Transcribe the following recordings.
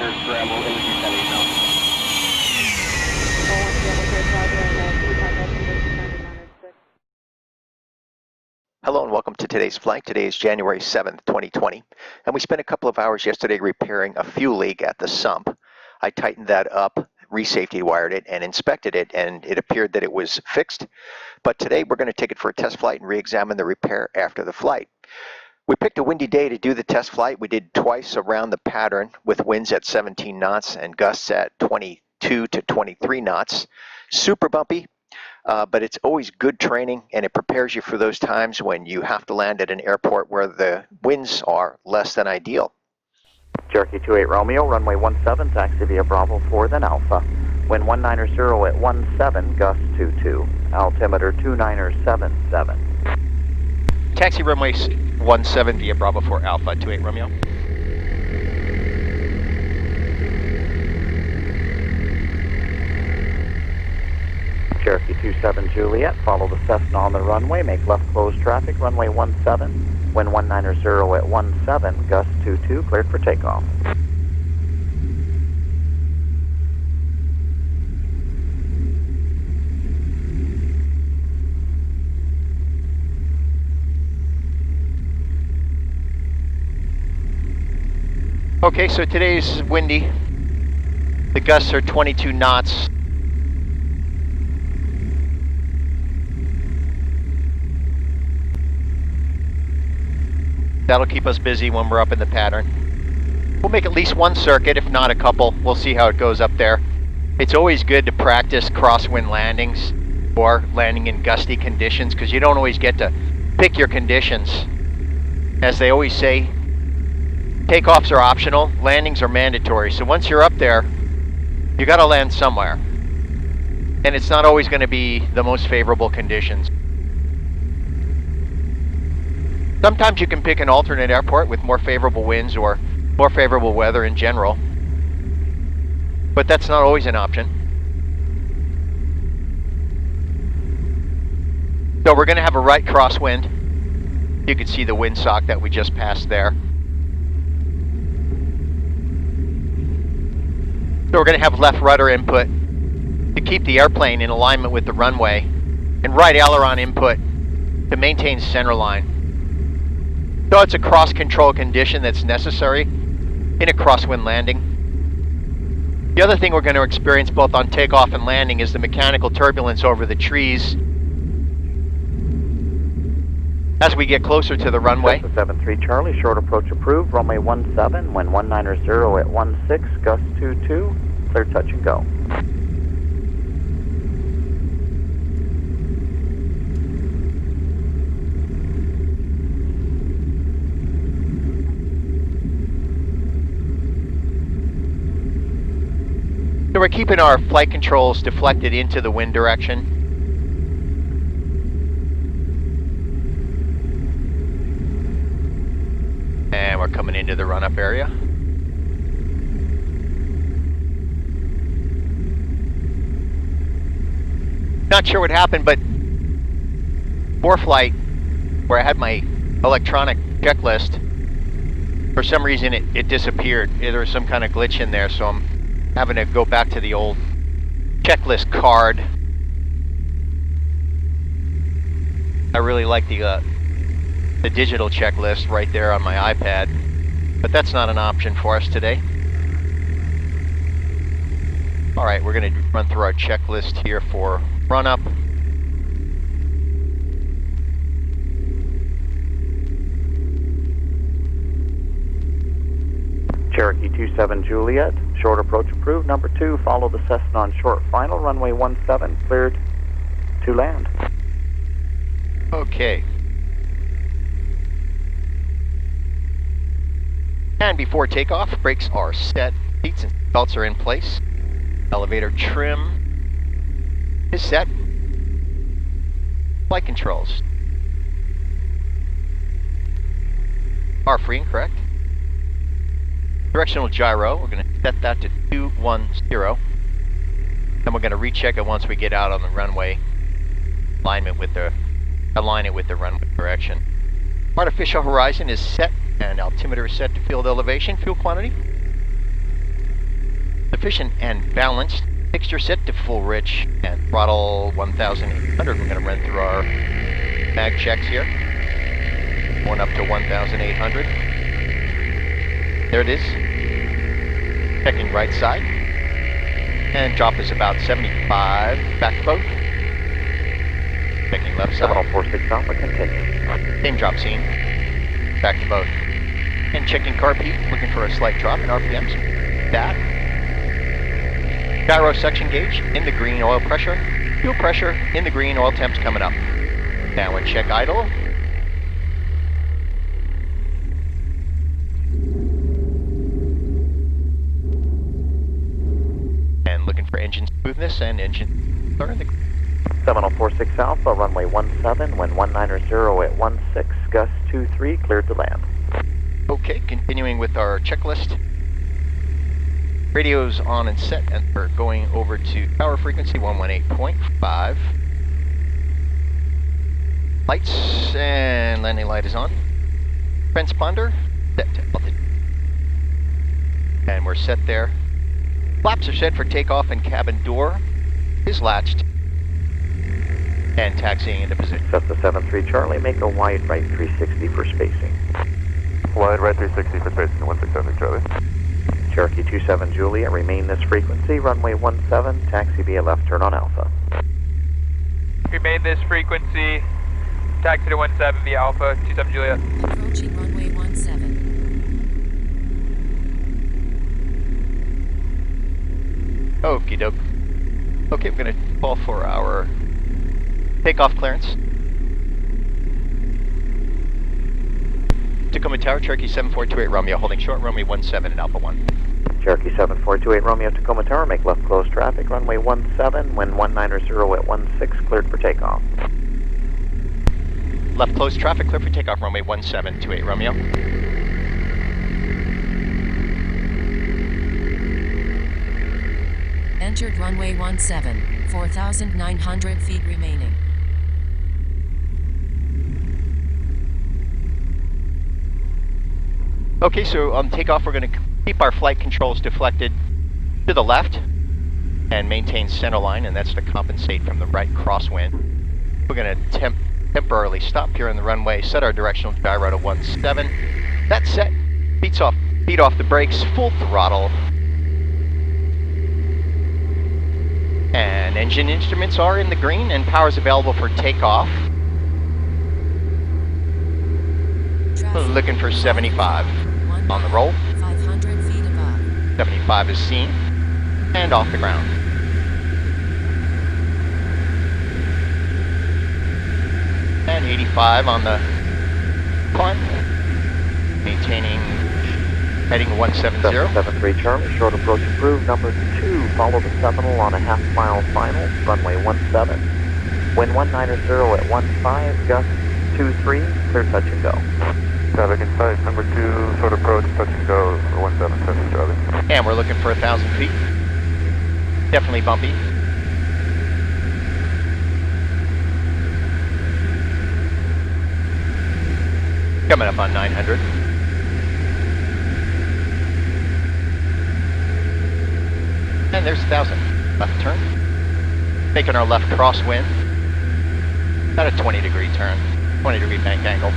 Scramble into descending zone. Hello and welcome to today's flight. Today is January 7th, 2020, and we spent a couple of hours yesterday repairing a fuel leak at the sump. I tightened that up, re-safety wired it, and inspected it, and it appeared that it was fixed. But today we're going to take it for a test flight and re-examine the repair after the flight. We picked a windy day to do the test flight. We did twice around the pattern with winds at 17 knots and gusts at 22 to 23 knots. Super bumpy. But it's always good training, and it prepares you for those times when you have to land at an airport where the winds are less than ideal. Cherokee 28 Romeo, runway 17, taxi via Bravo 4, then Alpha. Wind 190 at 17, gust 22, altimeter 2977. Taxi runway 17 via Bravo 4 Alpha, 28 Romeo. Cherokee 27 Juliet, follow the Cessna on the runway, make left close traffic, runway 17, wind 190 at 17, gust 22, cleared for takeoff. Okay, so today's windy. The gusts are 22 knots. That'll keep us busy when we're up in the pattern. We'll make at least one circuit, if not a couple. We'll see how it goes up there. It's always good to practice crosswind landings or landing in gusty conditions because you don't always get to pick your conditions. As they always say, takeoffs are optional, landings are mandatory. So once you're up there, you got to land somewhere. And it's not always going to be the most favorable conditions. Sometimes you can pick an alternate airport with more favorable winds or more favorable weather in general, but that's not always an option. So we're going to have a right crosswind. You can see the windsock that we just passed there. So we're going to have left rudder input to keep the airplane in alignment with the runway, and right aileron input to maintain center line. So it's a cross-control condition that's necessary in a crosswind landing. The other thing we're going to experience both on takeoff and landing is the mechanical turbulence over the trees as we get closer to the runway. 73 Charlie, short approach approved, runway 17, wind 190 at 16, gust 22, clear touch and go. So we're keeping our flight controls deflected into the wind direction. And we're coming into the run-up area. Not sure what happened, but for flight, where I had my electronic checklist, for some reason it disappeared. There was some kind of glitch in there, so I'm having to go back to the old checklist card. I really like the digital checklist right there on my iPad, but that's not an option for us today. All right, we're going to run through our checklist here for run up. Cherokee 27 Juliet, short approach approved. Number 2, follow the Cessna on short final, runway 17, cleared to land. Okay. And before takeoff, brakes are set, seats and belts are in place. Elevator trim is set. Flight controls are free and correct. Directional gyro, we're going to set that to 210. And we're going to recheck it once we get out on the runway. Align it with the runway direction. Artificial horizon is set and altimeter is set to field elevation. Fuel quantity efficient and balanced. Fixture set to full rich and throttle 1,800. We're going to run through our mag checks here. Going up to 1,800. There it is. Checking right side. And drop is about 75. Back to both. Checking left side. 7046 Alpha, continue. Same drop scene. Back to both. And checking carb heat, looking for a slight drop in RPMs. That. Gyro suction gauge in the green, oil pressure. Fuel pressure in the green, oil temps coming up. Downwind check idle. And looking for engine smoothness and engine in the 7046 Alpha, runway 17, wind 190 at 16, gust 23, cleared to land. Okay, continuing with our checklist. Radio's on and set, and we're going over to power frequency 118.5. Lights and landing light is on. Transponder set to altitude. And we're set there. Flaps are set for takeoff, and cabin door is latched. And taxiing into position. Cessna 73 Charlie, make a wide right 360 for spacing. Wide right 360 for spacing, 167 Charlie. Cherokee 27 Juliet, remain this frequency, runway 17, taxi via left turn on Alpha. Remain this frequency, taxi to 17 via Alpha, 27 Juliet. Approaching runway 17. Okie doke. Okay, we're going to call for our takeoff clearance. Tacoma Tower, Cherokee 7428 Romeo, holding short, runway 17 and Alpha 1. Cherokee 7428 Romeo, Tacoma Tower, make left close traffic, runway 17, wind 190 at 16, cleared for takeoff. Left close traffic, clear for takeoff, runway 1728 Romeo. Entered runway 17, 4,900 feet remaining. Okay, so on takeoff, we're going to keep our flight controls deflected to the left and maintain center line, and that's to compensate from the right crosswind. We're going to temporarily stop here on the runway, set our directional gyro to 17. That's set. Feet off the brakes, full throttle. And engine instruments are in the green, and power is available for takeoff. Looking for 75 on the roll. 500 feet above. 75 is seen and off the ground. And 85 on the climb. Maintaining heading 170. 73 Charlie, short approach approved, number 2, follow the Seminole on a half-mile final, runway 17. Wind 190 at 15, gust 23, clear touch and go. Traffic in sight, number 2, short approach, touch and go, 17, Cessna Charlie. And we're looking for 1,000 feet. Definitely bumpy. Coming up on 900. And there's 1,000. Left turn. Making our left crosswind. About a 20-degree turn. 20-degree bank angle.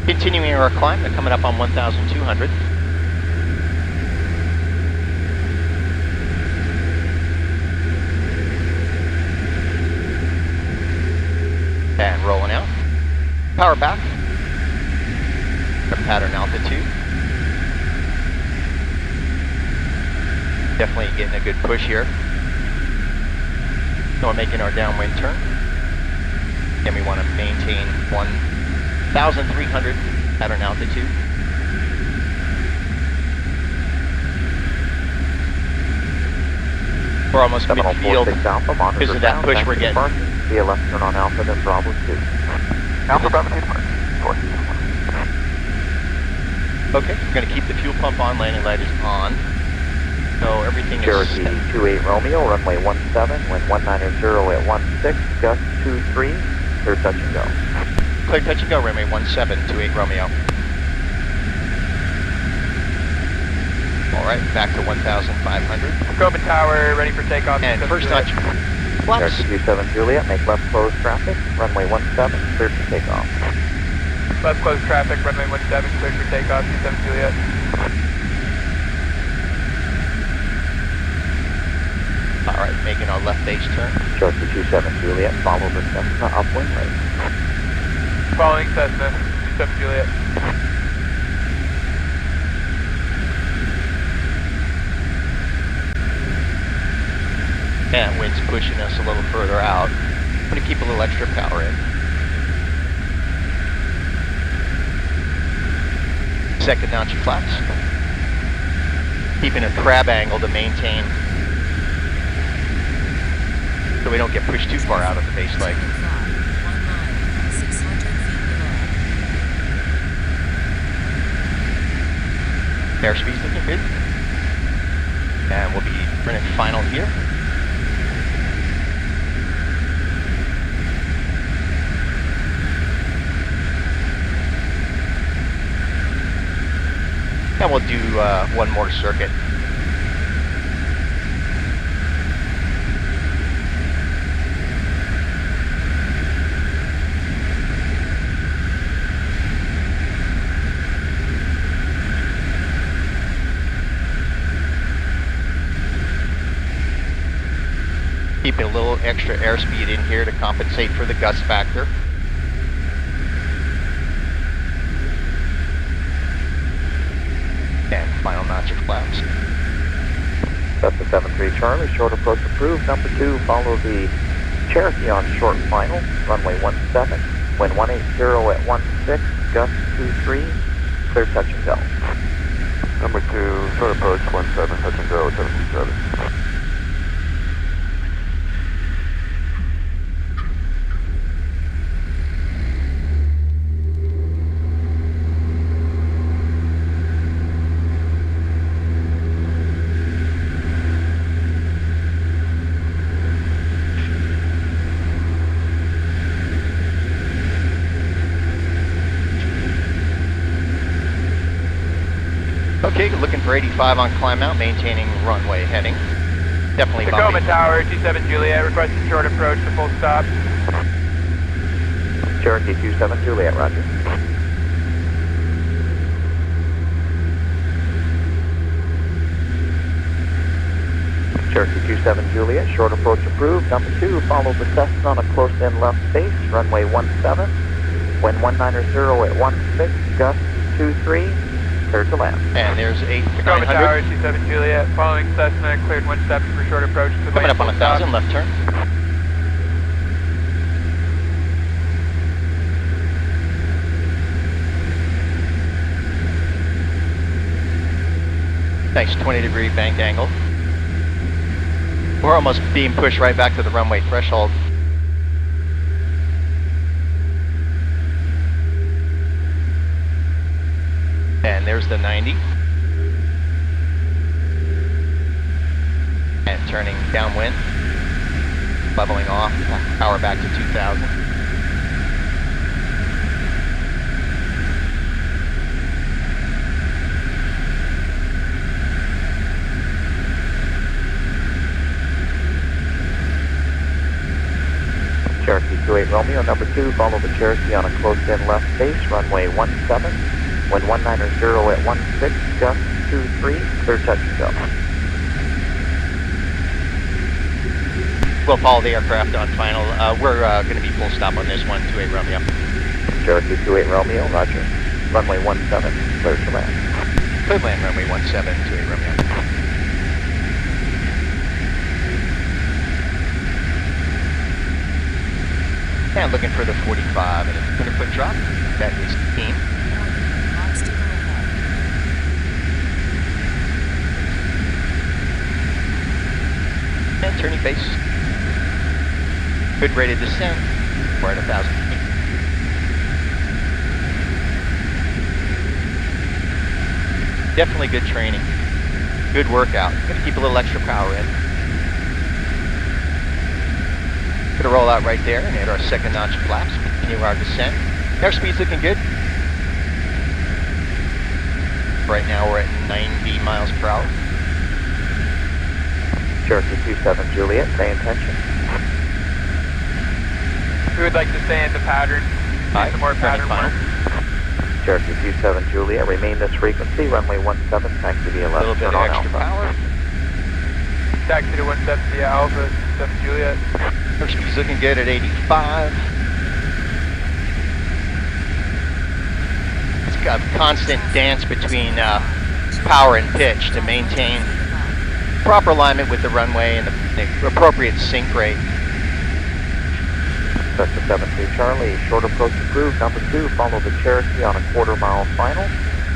Continuing our climb, we're coming up on 1,200. And rolling out. Power back. Our pattern altitude. Definitely getting a good push here. So we're making our downwind turn. Then we want to maintain 1,300 pattern altitude. We're almost midfield because of that push we're getting. Via left turn on Alpha, then Bravo 2. Alpha Bravo 2 departure. Okay, we're going to keep the fuel pump on, landing light is on. So everything is Cherokee 28 Romeo, runway 17, wind 190 at 16, gust 23, clear touch and go. Clear touch and go, runway 1728 Romeo. right, back to 1,500. Tacoma Tower, ready for takeoff. And 27 first Juliet. notch flaps. Cherokee 27 Juliet, make left close traffic, runway 17, clear for takeoff. Left close traffic, runway 17, cleared for takeoff, 27 Juliet. All right, making our left base turn. Cherokee 27 Juliet, follow the Cessna upwind right. Following Cessna, 27 Juliet. And wind's pushing us a little further out. I'm going to keep a little extra power in. Second notch of flaps. Keeping a crab angle to maintain so we don't get pushed too far out of the base leg. 1 mile, 600 feet below. Airspeed's looking good. And we'll be running final here. And we'll do one more circuit. Keeping a little extra airspeed in here to compensate for the gust factor. And final notch of flaps. Cessna 73 Charlie, short approach approved. Number 2, follow the Cherokee on short final, runway 17, wind 180 at 16, gust 23, clear touch and go. Number 2, short approach 17, touch and go, 727. Okay, looking for 85 on climb out, maintaining runway heading. Definitely Tacoma bumpy. Tower, 27 Juliet, requesting short approach to full stop. Cherokee 27 Juliet, roger. Cherokee 27 Juliet, short approach approved. Number 2, follow the Cessna on a close-in left base, runway 17, wind 190 at 16, gust 23, clear to land. And there's Tacoma 900. Tower, 27 Juliet, following Cessna, cleared 17 for short approach to Coming land up on full stop. 1,000, left turn. Nice 20-degree bank angle. We're almost being pushed right back to the runway threshold. And there's the 90. And turning downwind. Leveling off, power back to 2,000. Cherokee 28 Romeo, number 2, follow the Cherokee on a close-in left base, runway 17, wind 190 at 16, gust 23, clear touch and go. We'll follow the aircraft on final. We're going to be full stop on this one, 28 Romeo. Cherokee 28 Romeo, roger. Runway 17, clear to land. Clear land, runway 17, 28 Romeo. And looking for the 45 and a 200-foot drop. That is keen. Obstacle ahead. And turning base. Good rate of descent. We're at 1,000 feet. Definitely good training. Good workout. Gonna keep a little extra power in. Gonna roll out right there and hit our second notch of flaps. Continue our descent. Airspeed's looking good. Right now we're at 90 miles per hour. Cherokee 27 Juliet, stay in tension. We would like to stay in the pattern. Aye, Some more turning pattern final. work. Cherokee 27 Juliet, remain this frequency, runway 17, taxi via A left, little bit turn of on extra Alpha. power. Taxi to 170 Alpha, 7 Juliet. Airspeed's looking good at 85. It's got a constant dance between power and pitch to maintain proper alignment with the runway and the appropriate sync rate. Cessna 73 Charlie, short approach approved, number 2, follow the Cherokee on a quarter-mile final,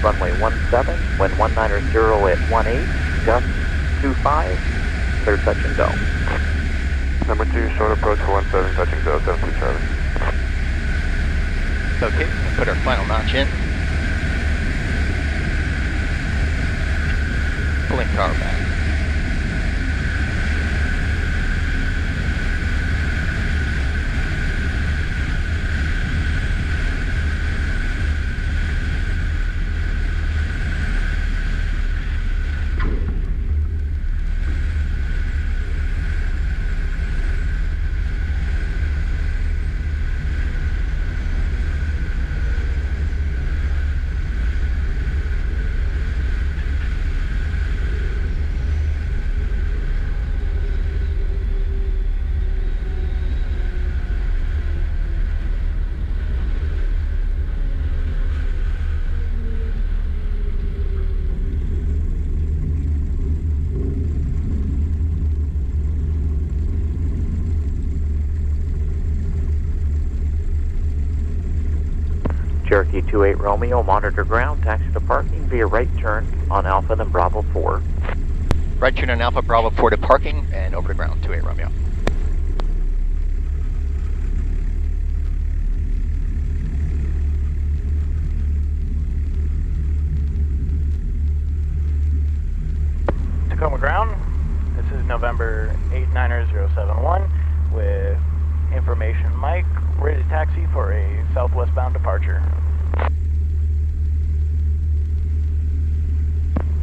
runway 17, wind 190 at 18, gusts 25, clear touch and go. Number 2, short approach for 17, touch and go, 73 Charlie. Okay, put our final notch in. Pulling power back. Cherokee 28 Romeo, monitor ground, taxi to parking via right turn on Alpha, then Bravo 4. Right turn on Alpha Bravo 4 to parking and over to ground, 28 Romeo. Tacoma ground, this is November 89071 with information Mike, ready to taxi for a southwestbound departure.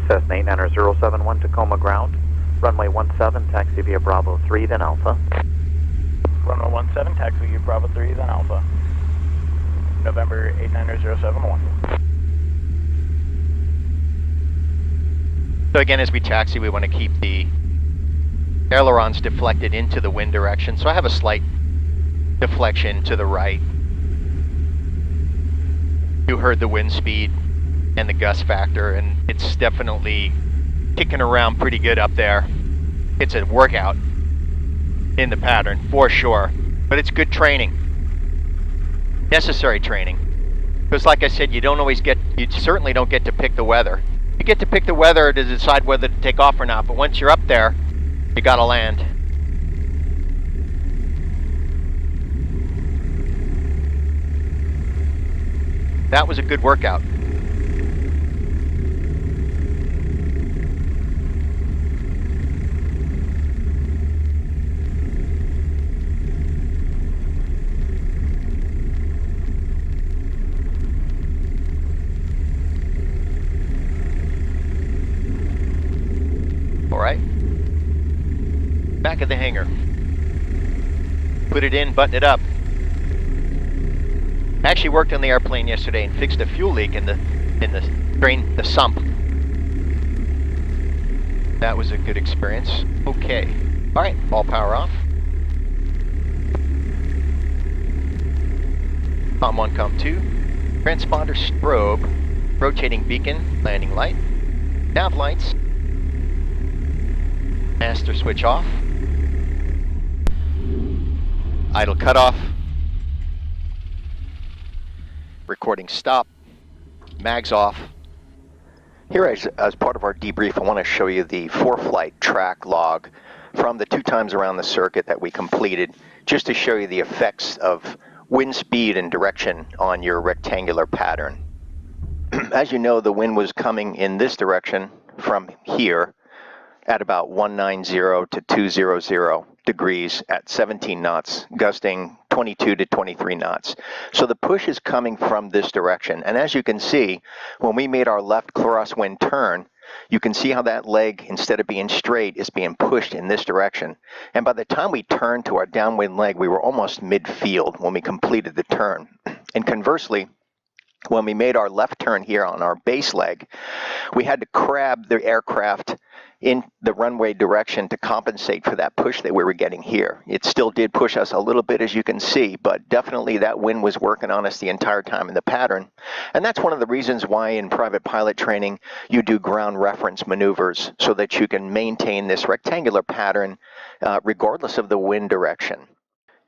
Cessna 89071 Tacoma ground, runway 17, taxi via Bravo 3, then Alpha. Runway 17, taxi via Bravo 3, then Alpha. November 89071. So again, as we taxi, we want to keep the ailerons deflected into the wind direction. So I have a slight deflection to the right. You heard the wind speed and the gust factor, and it's definitely kicking around pretty good up there. It's a workout in the pattern, for sure. But it's good training. Necessary training. Because like I said, you certainly don't get to pick the weather. You get to pick the weather to decide whether to take off or not, but once you're up there, you gotta land. That was a good workout. All right. Back of the hangar. Put it in, button it up. I actually worked on the airplane yesterday and fixed a fuel leak in the sump. That was a good experience. Okay. All right, all power off. COM 1, COM 2. Transponder strobe. Rotating beacon, landing light. Nav lights. Master switch off. Idle cutoff. Recording stop. Mags off. Here, as part of our debrief, I want to show you the for-flight track log from the 2 times around the circuit that we completed, just to show you the effects of wind speed and direction on your rectangular pattern. As you know, the wind was coming in this direction from here at about 190 to 200 degrees at 17 knots, gusting 20 22 to 23 knots. So the push is coming from this direction. And as you can see, when we made our left crosswind turn, you can see how that leg, instead of being straight, is being pushed in this direction. And by the time we turned to our downwind leg, we were almost midfield when we completed the turn. And conversely, when we made our left turn here on our base leg, we had to crab the aircraft in the runway direction to compensate for that push that we were getting here. It still did push us a little bit, as you can see, but definitely that wind was working on us the entire time in the pattern. And that's one of the reasons why in private pilot training you do ground reference maneuvers, so that you can maintain this rectangular pattern regardless of the wind direction.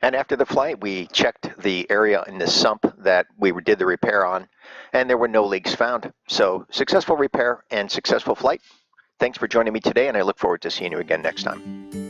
And after the flight, we checked the area in the sump that we did the repair on, and there were no leaks found. So successful repair and successful flight. Thanks for joining me today, and I look forward to seeing you again next time.